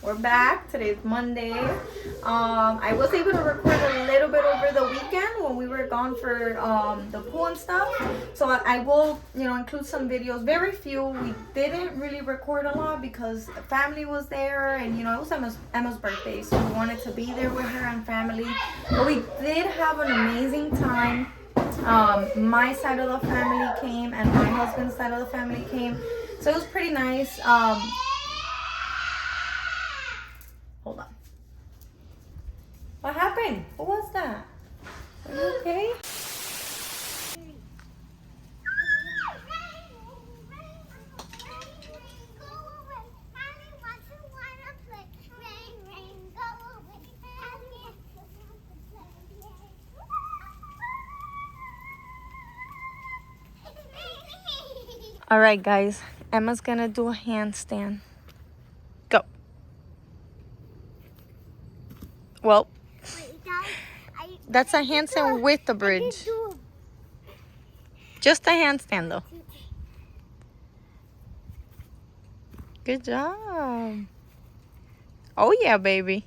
We're back. Today's Monday. I was able to record a little bit over the weekend when we were gone for the pool and stuff. So I will, include some videos. Very few. We didn't really record a lot because the family was there, and it was Emma's birthday, so we wanted to be there with her and family. But we did have an amazing time. My side of the family came, and my husband's side of the family came. So it was pretty nice. Hold on. What happened? What was that? Are you okay? All right, guys. Emma's gonna do a handstand. Go. Well, that's a handstand with the bridge. Just a handstand, though. Good job. Oh, yeah, baby.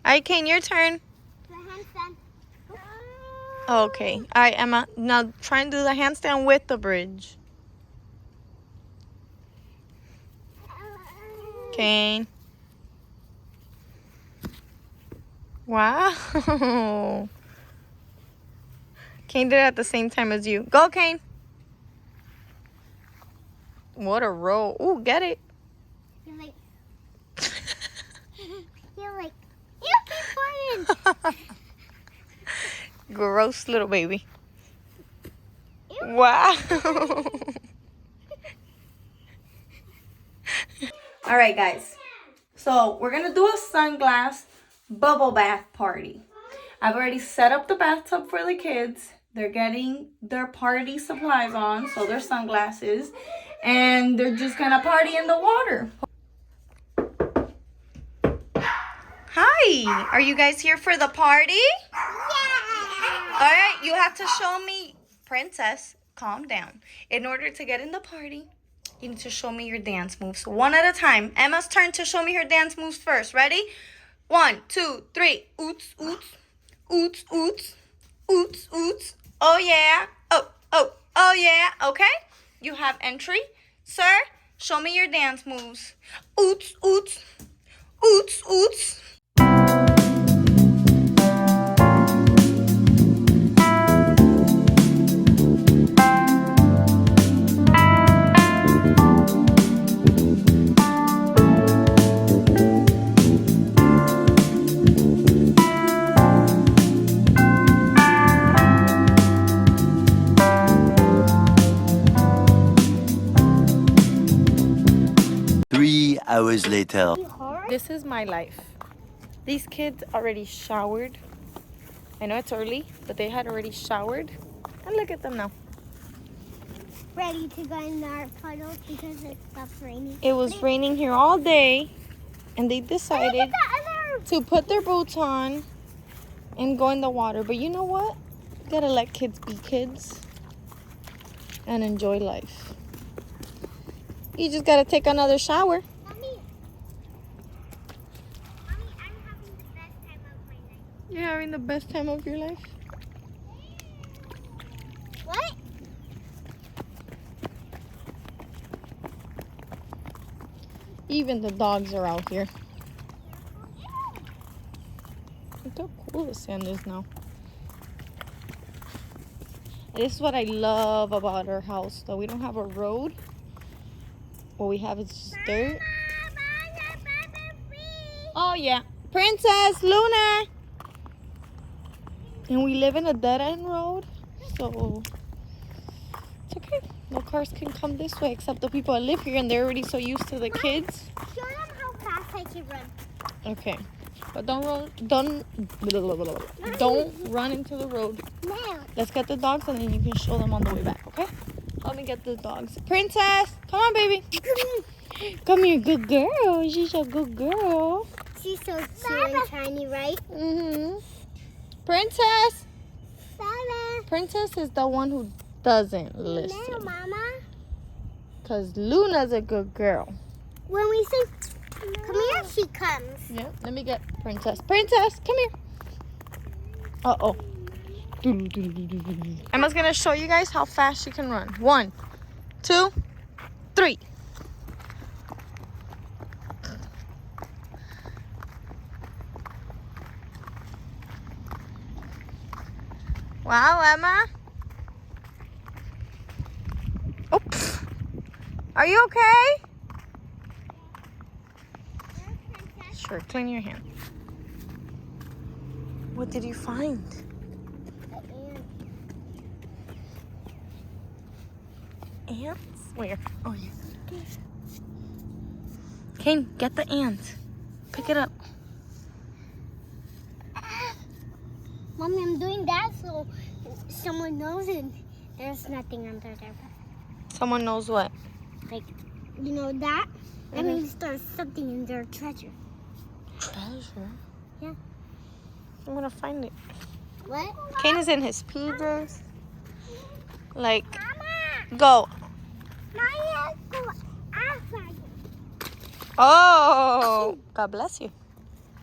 All right, Kane, your turn. Okay. All right, Emma. Now try and do the handstand with the bridge. Kane. Wow. Kane did it at the same time as you. Go, Kane. What a roll. Ooh, get it. You keep playing. Gross little baby. Wow. All right, guys. So we're going to do a sunglass bubble bath party. I've already set up the bathtub for the kids. They're getting their party supplies on, so their sunglasses, and they're just gonna party in the water. Hi, are you guys here for the party? Yeah. All right, you have to show me, Princess, calm down. In order to get in the party, you need to show me your dance moves one at a time. Emma's turn to show me her dance moves first. Ready? 1, 2, 3. Oots, oots. Oots, oots. Oots, oots. Oh, yeah. Oh, oh, oh, yeah. Okay. You have entry. Sir, show me your dance moves. Oots, oots. Oots, oots. Hours later. This is my life. These kids already showered. I know it's early, but they had already showered. And look at them now. Ready to go in our puddles because it stopped raining. It was raining here all day, and they decided to put their boots on and go in the water. But you know what? You gotta let kids be kids and enjoy life. You just gotta take another shower. You're having the best time of your life? What? Even the dogs are out here. Look how cool the sand is now. This is what I love about our house, though. We don't have a road. What we have is just dirt. Oh, yeah. Princess, Luna. And we live in a dead-end road, so it's okay. No cars can come this way except the people that live here, and they're already so used to the kids. Show them how fast I can run. Okay, but don't run into the road. No. Let's get the dogs, and then you can show them on the way back. Okay? Let me get the dogs. Princess, come on, baby. Come here, good girl. She's a good girl. She's so cute and tiny, right? Mm-hmm. Princess. Baba. Princess is the one who doesn't listen. No, Mama. Because Luna's a good girl. When we say, come here, she comes. Yeah, let me get Princess. Princess, come here. Uh-oh. Emma's gonna show you guys how fast she can run. 1, 2, 3. Wow, Emma. Oops. Are you okay? Sure, clean your hand. What did you find? Ants? Where? Oh, yeah. Kane, get the ant. Pick it up. Mommy, I'm doing that so someone knows and there's nothing under there. Someone knows what? Like, you know that? That means there's something in their treasure. Treasure? Yeah. I'm gonna find it. What? Kane is in his PJs. Like, Mama! go. Oh, God bless you.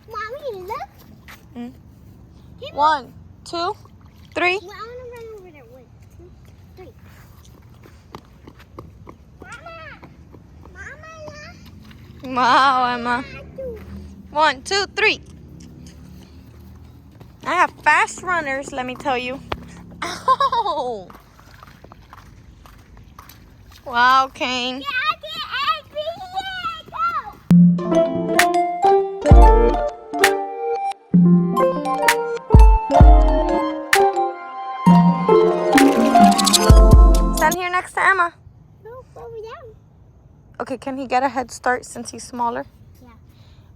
Mommy, look. Mm. 1, 2, 3. Well, I want to run over there. 1, 2, 3. Mama! Wow, Emma. 1, 2, 3. I have fast runners, let me tell you. Oh! Wow, Kane. Stand here next to Emma. No, over there. Okay, can he get a head start since he's smaller? Yeah.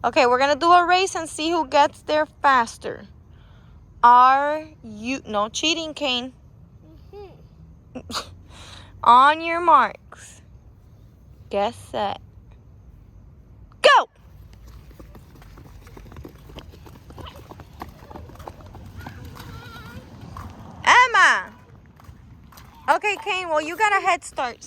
Okay, we're gonna do a race and see who gets there faster. Are you... No cheating, Kane. On your marks. Get set. Go! Emma! Okay, Kane, well, you got a head start.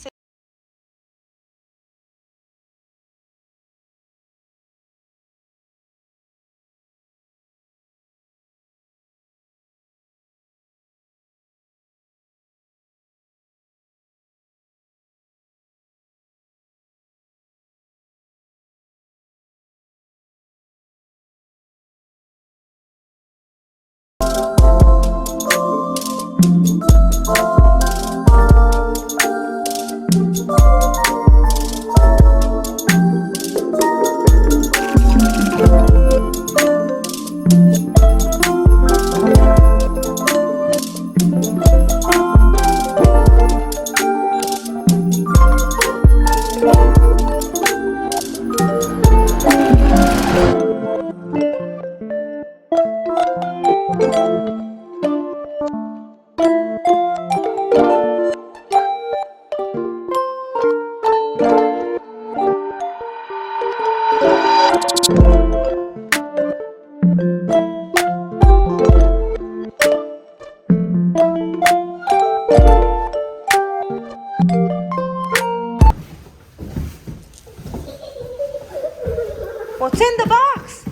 What's in the box?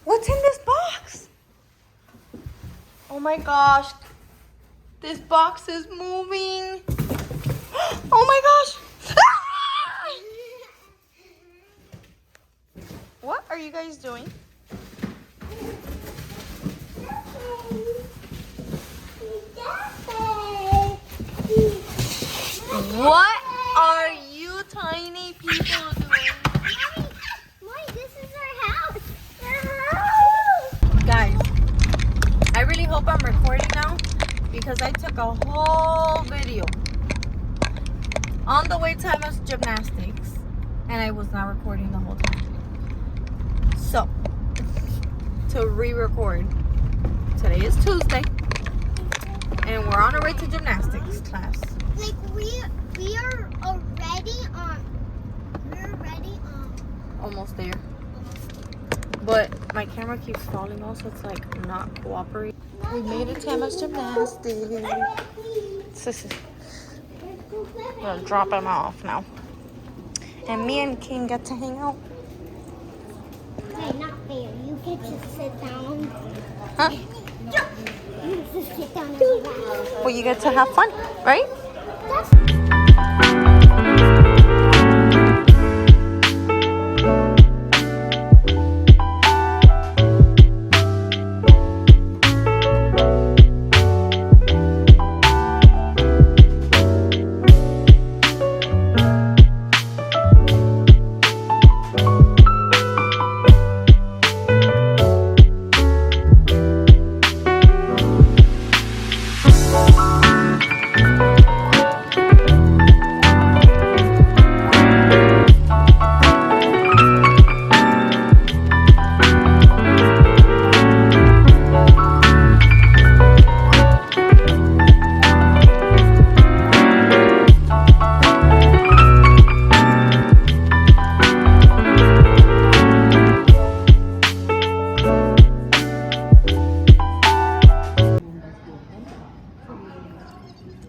What's in this box? Oh my gosh. This box is moving. Oh my gosh. What are you guys doing? What are you tiny people doing? Mommy, this is our house. Guys, I really hope I'm recording now because I took a whole video on the way to Emma's gymnastics and I was not recording the whole time. So, to re-record, today is Tuesday and we're on our way to gymnastics class. Like we are already Almost there. But my camera keeps falling also, it's like not cooperating. We made it to Emma's gymnastics. I'm gonna drop him off now. And me and King get to hang out. Hey, sit down. Huh? Just sit down and relax. Well, you get to have fun, right?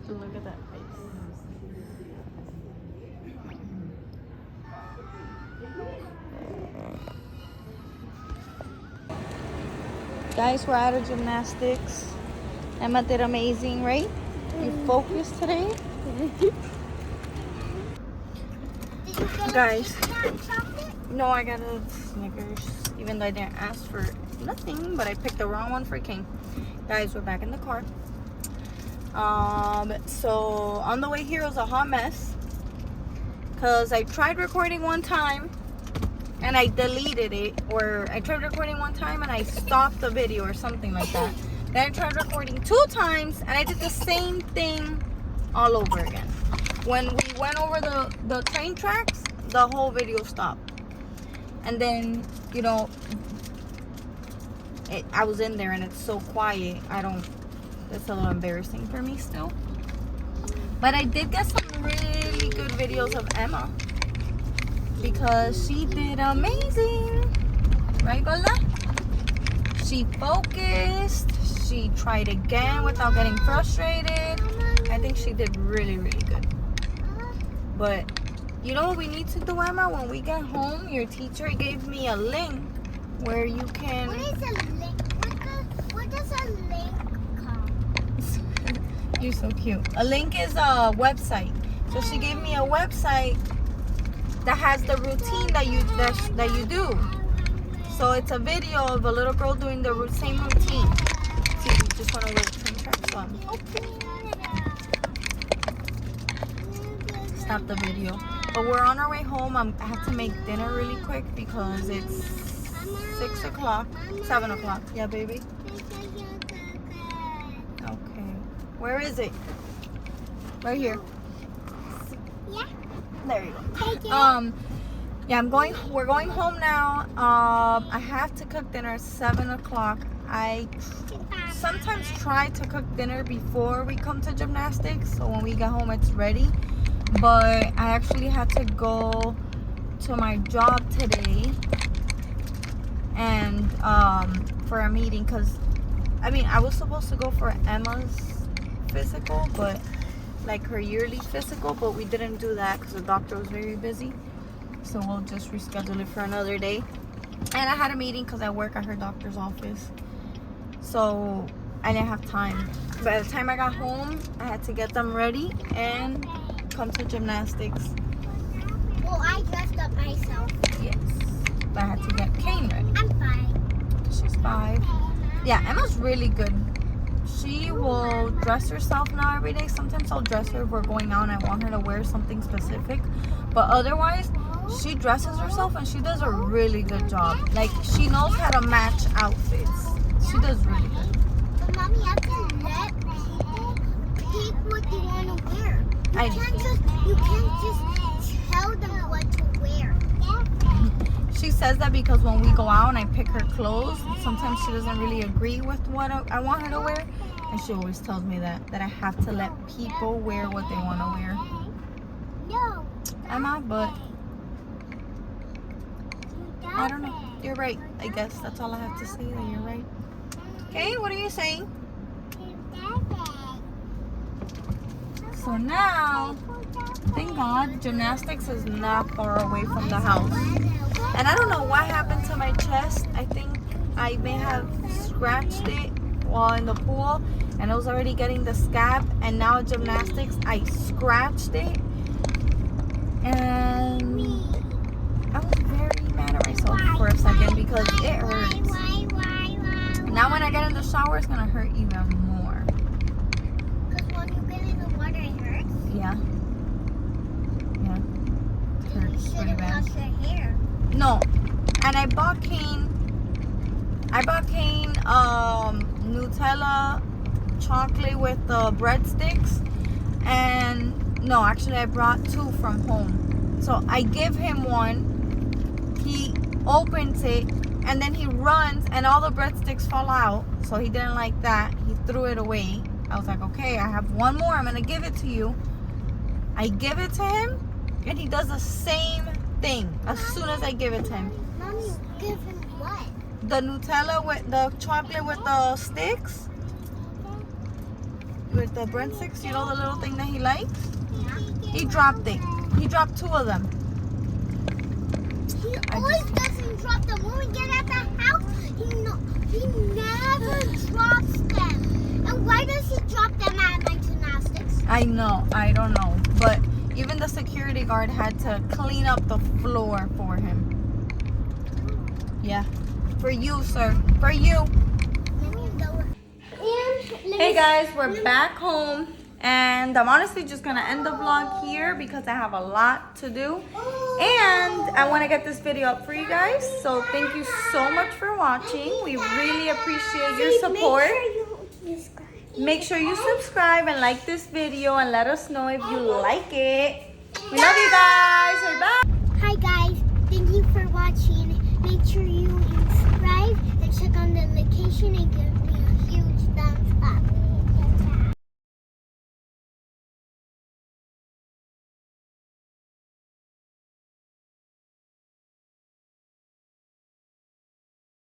Look at that face. Guys, we're out of gymnastics. Emma did amazing, right? You focused today? Guys, no, I got a Snickers, even though I didn't ask for nothing, but I picked the wrong one for King. Guys, we're back in the car. So on the way here was a hot mess because I tried recording one time and I deleted it, or I tried recording one time and I stopped the video or something like that. Then I tried recording 2 times and I did the same thing all over again. When we went over the train tracks, the whole video stopped. And then, you know, I was in there and it's so quiet. It's a little embarrassing for me still. But I did get some really good videos of Emma because she did amazing. Right, Golda? She focused. She tried again without getting frustrated. I think she did really, really good. But you know what we need to do, Emma? When we get home, your teacher gave me a link where you can... What is a link? What does a link call? You're so cute. A link is a website. So she gave me a website that has the routine that you do. So it's a video of a little girl doing the same routine. See, you just want to wear the train tracks on. Stop the video. But we're on our way home. I have to make dinner really quick because it's 6 o'clock, 7 o'clock. Yeah, baby. Okay. Where is it? Right here. Yeah. There you go. Take it. Yeah, we're going home now. I have to cook dinner at 7 o'clock. I sometimes try to cook dinner before we come to gymnastics, so when we get home it's ready. But I actually had to go to my job today and for a meeting because I was supposed to go for Emma's physical, but like her yearly physical, but we didn't do that because the doctor was very busy, so we'll just reschedule it for another day. And I had a meeting because I work at her doctor's office, so I didn't have time. By the time I got home, I had to get them ready and come to gymnastics. Well, I dressed up myself. Yes, but I had to get Kane ready. I'm 5. She's 5. Yeah, Emma's really good. She will dress herself now every day. Sometimes I'll dress her if we're going out and I want her to wear something specific. But otherwise, she dresses herself and she does a really good job. Like, she knows how to match outfits. She does really good. But Mommy, you have to let people pick what they want to wear. I You can't just tell them what to wear. She says that because when we go out and I pick her clothes, sometimes she doesn't really agree with what I want her to wear. And she always tells me that I have to let people wear what they want to wear. No. Emma, but I don't know. You're right. I guess that's all I have to say, that you're right. Okay, what are you saying? So now, thank God, gymnastics is not far away from the house. And I don't know what happened to my chest. I think I may have scratched it while in the pool, and it was already getting the scab. And now at gymnastics, I scratched it, and I was very mad at myself for a second because it hurts. Now when I get in the shower, it's gonna hurt even more. Because when you get in the water, it hurts? Yeah. Yeah. It You hurts pretty shouldn't bad. wash your hair. No. And I bought Kane Nutella chocolate with the breadsticks. And no, actually I brought 2 from home. So I give him one. He opens it, and then he runs, and all the breadsticks fall out. So he didn't like that. He threw it away. I was like, okay, I have one more. I'm gonna give it to you. I give it to him, and he does the same thing as soon as I give it to him. Mommy, give him what? The Nutella with the chocolate with the sticks, with the breadsticks, you know, the little thing that he likes. He dropped it. He dropped 2 of them. He always doesn't drop them. When we get at the house, he never drops them. And why does he drop them at my gymnastics? I know, I don't know, but even the security guard had to clean up the floor for him. Yeah, for you, sir, for you. Hey guys, we're back home, and I'm honestly just gonna end the vlog here because I have a lot to do, and I want to get this video up for you guys. So thank you so much for watching. We really appreciate your support. Make sure you subscribe and like this video, and let us know if you like it. We love you guys. Bye. Hi guys, thank you for watching. Make sure you subscribe and check on the location and give